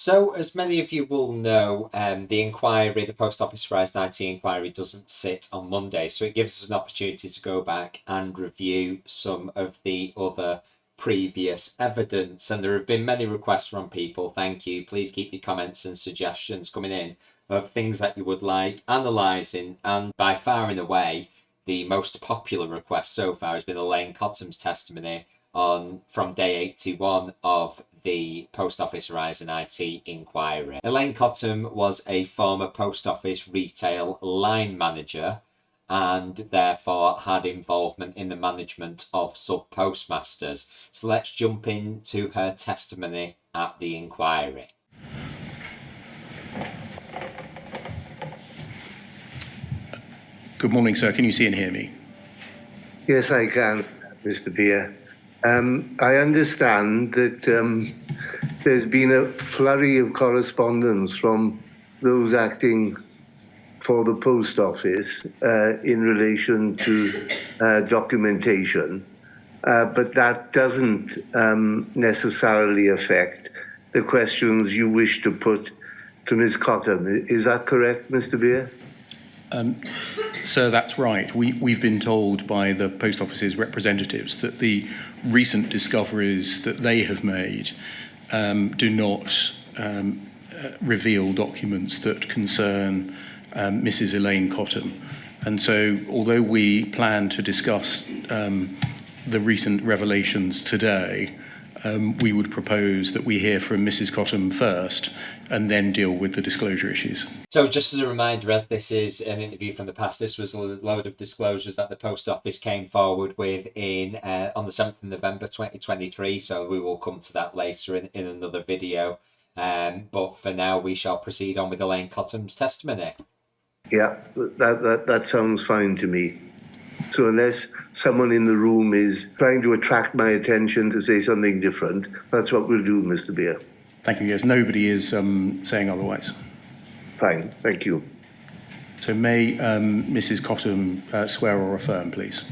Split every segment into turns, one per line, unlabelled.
So, as many of you will know, the inquiry, the Post Office Horizon IT inquiry, doesn't sit on Monday, so it gives us an opportunity to go back and review some of the other previous evidence. And there have been many requests from people. Thank you. Please keep your comments and suggestions coming in of things that you would like analysing. And by far and away, the most popular request so far has been Elaine Cottam's testimony from day 81 of the Post Office Horizon IT inquiry. Elaine Cottam was a former Post Office retail line manager and therefore had involvement in the management of sub-postmasters. So let's jump into her testimony at the inquiry.
Good morning, sir. Can you see and hear me?
Yes, I can, Mr. Beer. I understand that there's been a flurry of correspondence from those acting for the post office in relation to documentation, but that doesn't necessarily affect the questions you wish to put to Ms. Cottam. Is that correct, Mr. Beer?
Sir, that's right. We've been told by the Post Office's representatives that the recent discoveries that they have made do not reveal documents that concern Mrs. Elaine Cottam. And so, although we plan to discuss the recent revelations today, we would propose that we hear from Mrs. Cottam first and then deal with the disclosure issues.
So just as a reminder, as this is an interview from the past, this was a load of disclosures that the Post Office came forward with on the 7th of November 2023, so we will come to that later in another video. But for now, we shall proceed on with Elaine Cottam's testimony.
Yeah, that sounds fine to me. So unless someone in the room is trying to attract my attention to say something different, that's what we'll do, Mr. Beer.
Thank you. Yes, nobody is saying otherwise.
Fine, thank you.
So may Mrs. Cottam swear or affirm, please?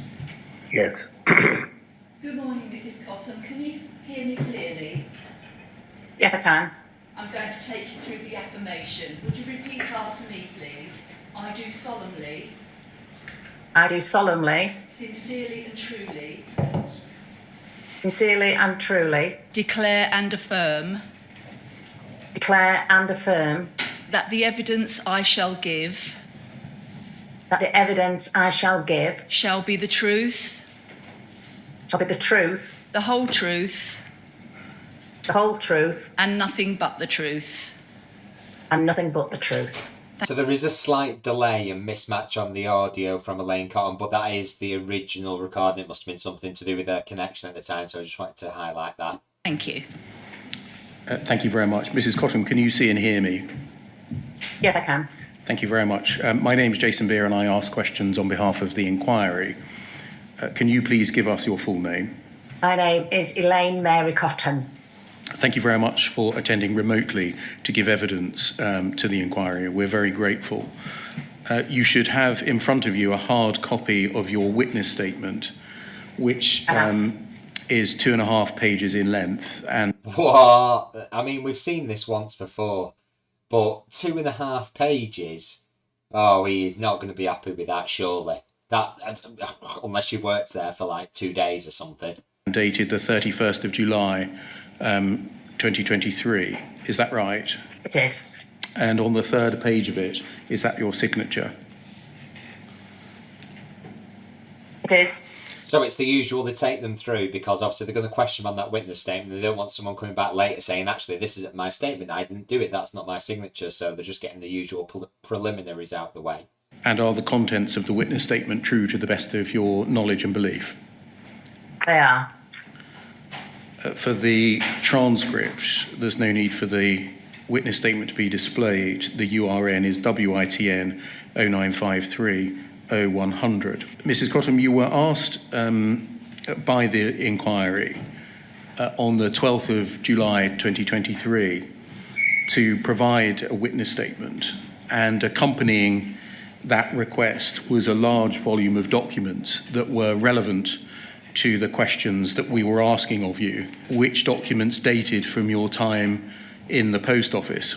Yes.
Good morning, Mrs. Cottam. Can you hear me clearly?
Yes, I can.
I'm going to take you through the affirmation. Would you repeat after me, please? I do solemnly, sincerely and truly declare and affirm that the evidence I shall give shall be the truth, the whole truth, and nothing but the truth.
So there is a slight delay and mismatch on the audio from Elaine Cottam, but that is the original recording. It must have been something to do with their connection at the time, so I just wanted to highlight that.
Thank you.
Thank you very much. Mrs. Cottam, can you see and hear me?
Yes, I can.
Thank you very much. My name is Jason Beer and I ask questions on behalf of the inquiry. Can you please give us your full name?
My name is Elaine Mary Cottam.
Thank you very much for attending remotely to give evidence to the inquiry. We're very grateful. You should have in front of you a hard copy of your witness statement, which is 2.5 pages in length. And
What? I mean, we've seen this once before, but 2.5 pages? Oh, he is not going to be happy with that, surely. That, unless you worked there for like 2 days or something.
dated the 31st of July 2023. Is that right?
It is.
And on the third page of it, is that your signature?
It is.
So it's the usual, they take them through because obviously they're going to question on that witness statement. They don't want someone coming back later saying, actually, this isn't my statement. I didn't do it. That's not my signature. So they're just getting the usual preliminaries out the way.
And are the contents of the witness statement true to the best of your knowledge and belief?
They are.
For the transcript, there's no need for the witness statement to be displayed. The URN is WITN 0953 0100. Mrs. Cottam, you were asked by the inquiry on the 12th of July 2023 to provide a witness statement, and accompanying that request was a large volume of documents that were relevant to the questions that we were asking of you. Which documents dated from your time in the post office.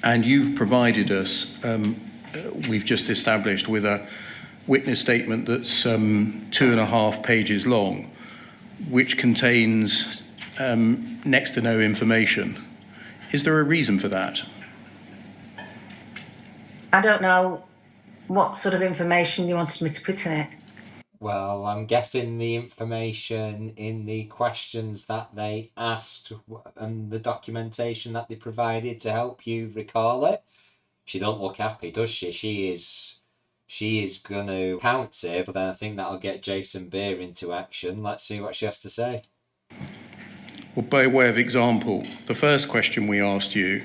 And you've provided us, we've just established, with a witness statement that's 2.5 pages long, which contains next to no information. Is there a reason for that?
I don't know what sort of information you wanted me to put in it.
Well, I'm guessing the information in the questions that they asked and the documentation that they provided to help you recall it. She don't look happy, does she? She is gonna pounce here, but then I think that'll get Jason Beer into action. Let's see what she has to say.
Well, by way of example, the first question we asked you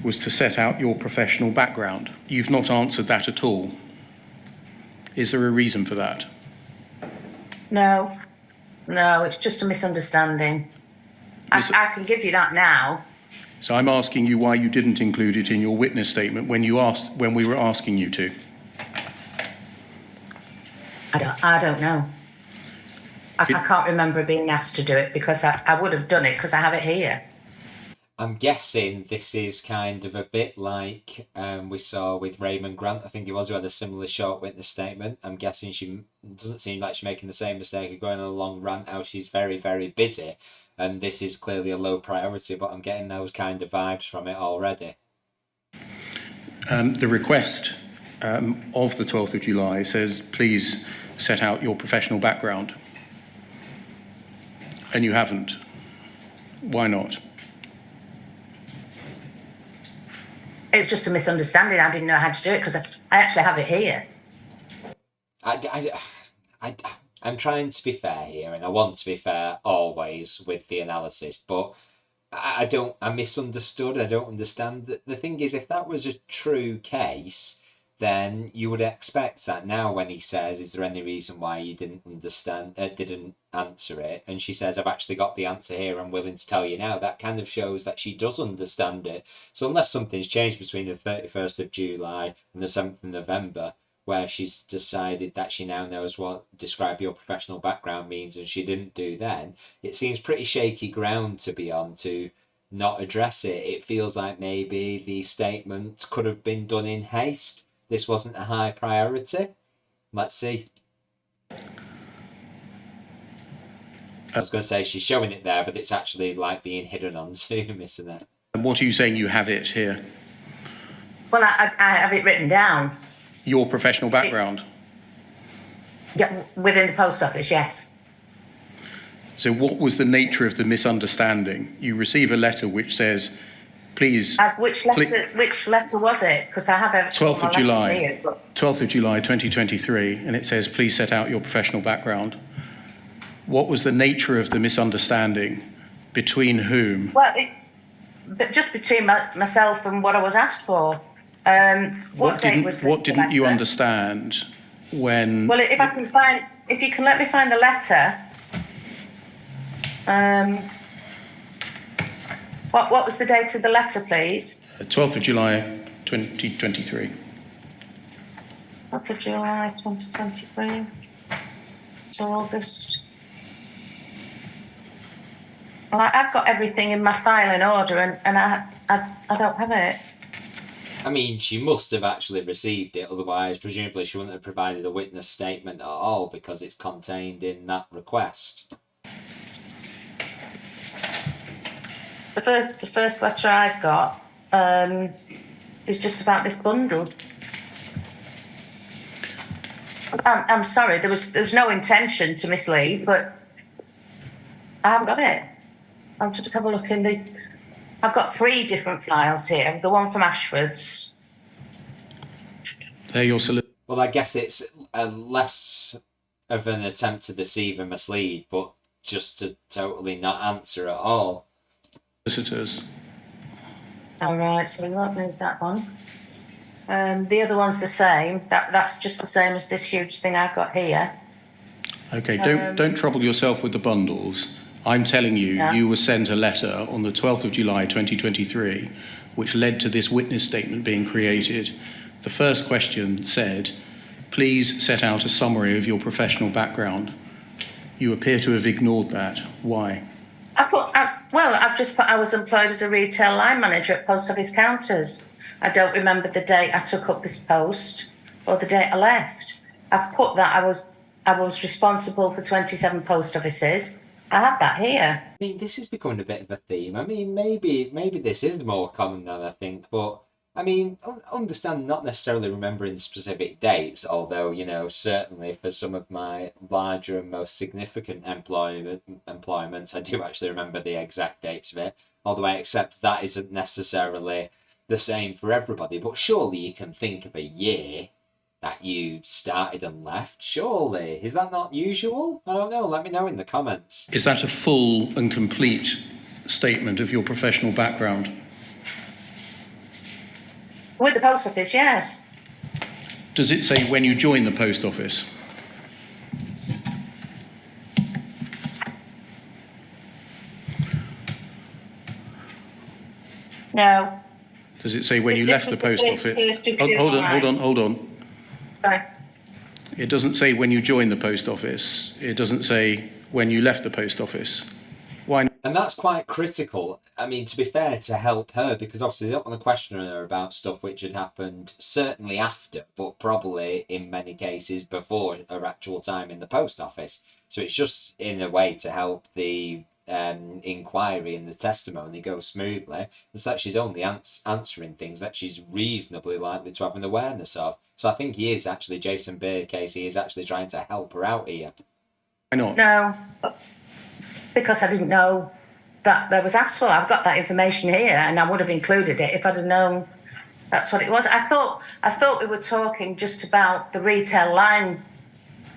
was to set out your professional background. You've not answered that at all. Is there a reason for that?
No, it's just a misunderstanding. I can give you that now.
So I'm asking you why you didn't include it in your witness statement when we were asking you to.
I don't know. I can't remember being asked to do it because I would have done it because I have it here.
I'm guessing this is kind of a bit like we saw with Raymond Grant, I think it was, who had a similar short witness statement. I'm guessing she doesn't seem like she's making the same mistake of going on a long rant how she's very, very busy. And this is clearly a low priority, but I'm getting those kind of vibes from it already.
The request of the 12th of July says, please set out your professional background. And you haven't. Why not?
It was just a misunderstanding. I didn't know how to do it because I actually have it here.
I'm trying to be fair here, and I want to be fair always with the analysis, but I misunderstood. I don't understand. The thing is, if that was a true case, then you would expect that now when he says, is there any reason why you didn't answer it? And she says, I've actually got the answer here. I'm willing to tell you now. That kind of shows that she does understand it. So unless something's changed between the 31st of July and the 7th of November, where she's decided that she now knows what describe your professional background means and she didn't do then, it seems pretty shaky ground to be on to not address it. It feels like maybe the statement could have been done in haste. This wasn't a high priority. Let's see. I was going to say she's showing it there, but it's actually like being hidden on Zoom, isn't it?
And what are you saying you have it here?
Well, I have it written down.
Your professional background?
Yeah, within the post office, yes.
So what was the nature of the misunderstanding? You receive a letter which says, please...
Which letter was it? Because I have everything
12th of July.
here, but...
12th of July 2023, and it says, please set out your professional background. What was the nature of the misunderstanding? Between whom?
Well, but just between myself and what I was asked for. What
didn't you understand when...
Well, if you can let me find the letter. What was the date of the letter, please?
12th of July 2023.
12th of July 2023. It's August. Well, I've got everything in my file in order, and I don't have it.
I mean, she must have actually received it, otherwise, presumably, she wouldn't have provided a witness statement at all because it's contained in that request.
The first letter I've got is just about this bundle. I'm sorry, there was no intention to mislead, but I haven't got it. I'll just have a look in the... I've got 3 different files here. The one from Ashford's.
They're your
Well, I guess it's less of an attempt to deceive and mislead, but just to totally not answer at all.
Solicitors.
All right, so we won't move that one. The other one's the same. That's just the same as this huge thing I've got here.
Okay, don't trouble yourself with the bundles. I'm telling you,
Yeah.
You were sent a letter on the 12th of July 2023, which led to this witness statement being created. The first question said, please set out a summary of your professional background. You appear to have ignored that. Why?
Well, I've just put I was employed as a retail line manager at post office counters. I don't remember the date I took up this post or the date I left. I've put that I was responsible for 27 post offices. I have that here.
I mean, this is becoming a bit of a theme. I mean, maybe this is more common than I think, but I mean, understand not necessarily remembering specific dates, although certainly for some of my larger and most significant employments, I do actually remember the exact dates of it. Although I accept that isn't necessarily the same for everybody, but surely you can think of a year that you started and left. Surely, is that not usual? I don't know. Let me know in the comments.
Is that a full and complete statement of your professional background?
With the post office, yes.
Does it say when you joined the post office?
No.
Does it say when you
This
left the
was
post
first
office?
of
Hold on.
Sorry.
It doesn't say when you joined the post office. It doesn't say when you left the post office. Why not?
And that's quite critical. I mean, to be fair, to help her, because obviously they don't want to question her about stuff which had happened certainly after, but probably in many cases before her actual time in the post office. So it's just in a way to help the inquiry and the testimony go smoothly. It's that she's only answering things that she's reasonably likely to have an awareness of. So I think he is actually, Jason Beer case, he is actually trying to help her out here.
Why not?
No. Because I didn't know that there was asked for. I've got that information here, and I would have included it if I'd have known that's what it was. I thought we were talking just about the retail line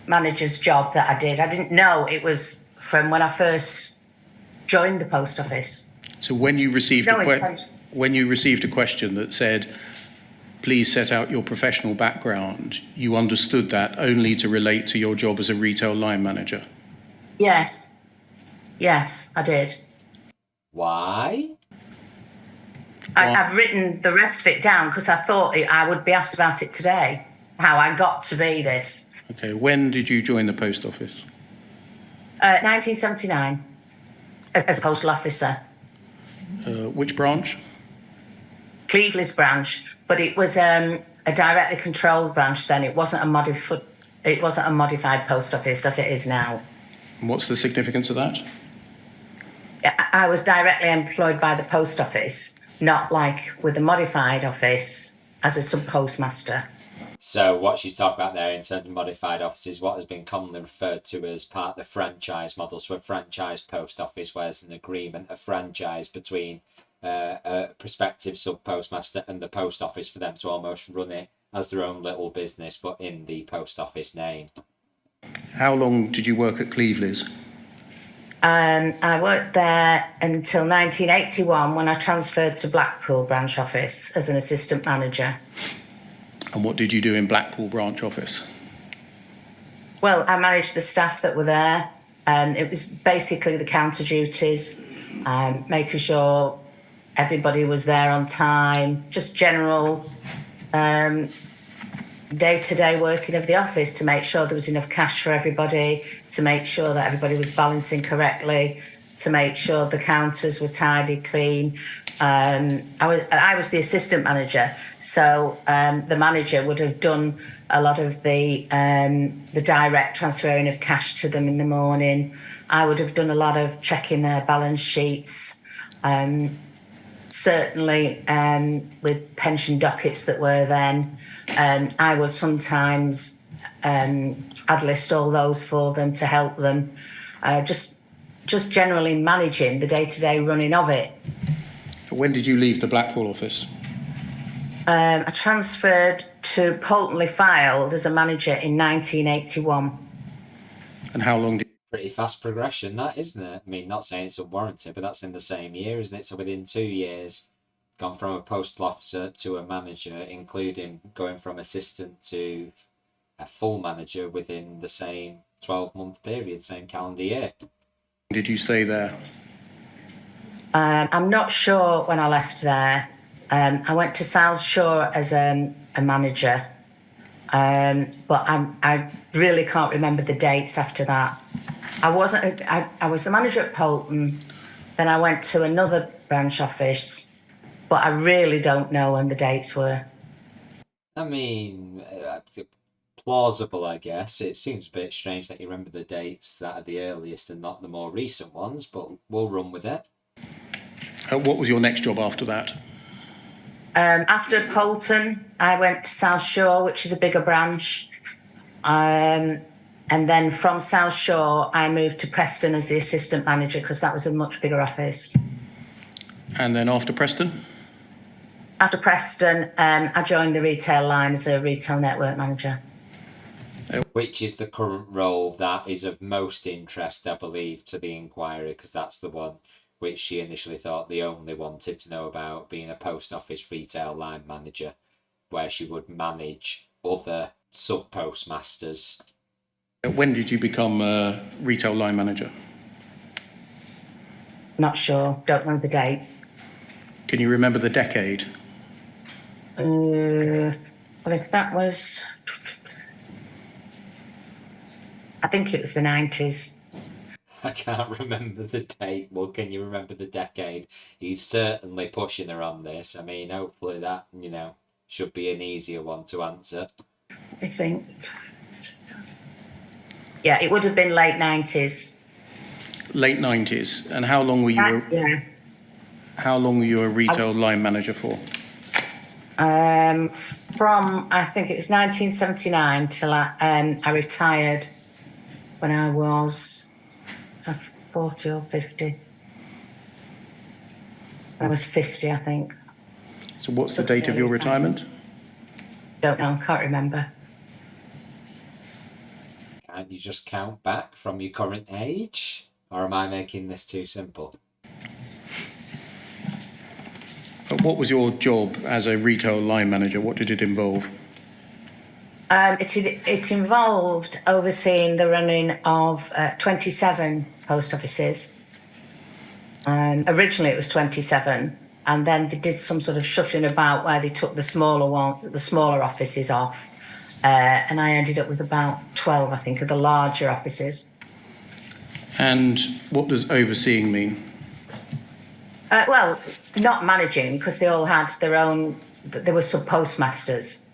manager's job that I did. I didn't know it was from when I first joined the post office.
So when you received
No
a
intention.
when you received a question that said, "Please set out your professional background," you understood that only to relate to your job as a retail line manager.
Yes. Yes, I did.
Why?
I've written the rest of it down because I thought I would be asked about it today, how I got to be this.
Okay, when did you join the post office?
1979, as a postal officer.
Which branch?
Cleveley's branch, but it was a directly controlled branch then. It wasn't a modified post office as it is now.
And what's the significance of that?
I was directly employed by the post office, not like with the modified office as a sub-postmaster.
So what she's talking about there in terms of modified offices, what has been commonly referred to as part of the franchise model. So a franchise post office, where there's an agreement, a franchise between a prospective sub-postmaster and the post office for them to almost run it as their own little business, but in the post office name.
How long did you work at Cleveley's?
I worked there until 1981 when I transferred to Blackpool branch office as an assistant manager.
And what did you do in Blackpool branch office?
Well, I managed the staff that were there. It was basically the counter duties, making sure everybody was there on time, just general day-to-day working of the office to make sure there was enough cash for everybody, to make sure that everybody was balancing correctly, to make sure the counters were tidy, clean. I was the assistant manager, so the manager would have done a lot of the direct transferring of cash to them in the morning. I would have done a lot of checking their balance sheets, certainly with pension dockets that were then. I would sometimes I'd list all those for them to help them, just generally managing the day-to-day running of it.
When did you leave the Blackpool office?
I transferred to Poltenley Filed as a manager in 1981.
And how long did
Pretty fast progression, that, isn't it? I mean, not saying it's unwarranted, but that's in the same year, isn't it? So within 2 years, gone from a postal officer to a manager, including going from assistant to a full manager within the same 12-month period, same calendar year.
did you stay there?
I'm not sure when I left there. I went to South Shore as a manager, but I really can't remember the dates after that. I was the manager at Polton. Then I went to another branch office, but I really don't know when the dates were.
I mean, plausible, I guess. It seems a bit strange that you remember the dates that are the earliest and not the more recent ones, but we'll run with it.
What was your next job after that?
After Polton, I went to South Shore, which is a bigger branch. And then from South Shore, I moved to Preston as the assistant manager because that was a much bigger office.
And then after Preston?
After Preston, I joined the retail line as a retail network manager.
Which is the current role that is of most interest, I believe, to the inquiry, because that's the one which she initially thought they only wanted to know about, being a post office retail line manager, where she would manage other sub postmasters.
When did you become a retail line manager?
Not sure, don't know the date.
Can you remember the decade?
Well, if that was, I think it was the 90s.
I can't remember the date. Well, can you remember the decade? He's certainly pushing her on this. I mean, hopefully that, should be an easier one to answer.
I think. Yeah, it would have been late 90s.
Late 90s. And how long were you?
Yeah.
How long were you a retail line manager for?
From I think it was 1979 till I retired when I was 40 or 50. I was 50, I think.
So what's the date of your retirement?
Don't know, can't remember.
Can't you just count back from your current age? Or am I making this too simple?
What was your job as a retail line manager? What did it involve?
It involved overseeing the running of 27 post offices. Originally it was 27, and then they did some sort of shuffling about where they took the smaller offices off, and I ended up with about 12, I think, of the larger offices.
And what does overseeing mean?
Well, not managing, because they all had their own. They were sub postmasters,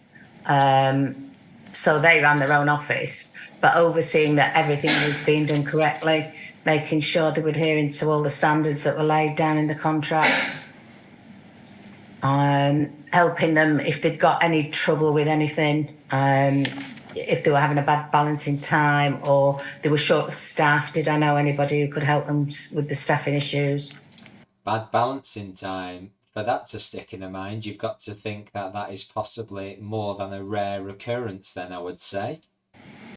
so they ran their own office, but overseeing that everything was being done correctly, making sure they were adhering to all the standards that were laid down in the contracts, helping them if they'd got any trouble with anything, if they were having a bad balancing time or they were short of staff. Did I know anybody who could help them with the staffing issues?
Bad balancing time. For that to stick in her mind, you've got to think that that is possibly more than a rare occurrence, then, I would say.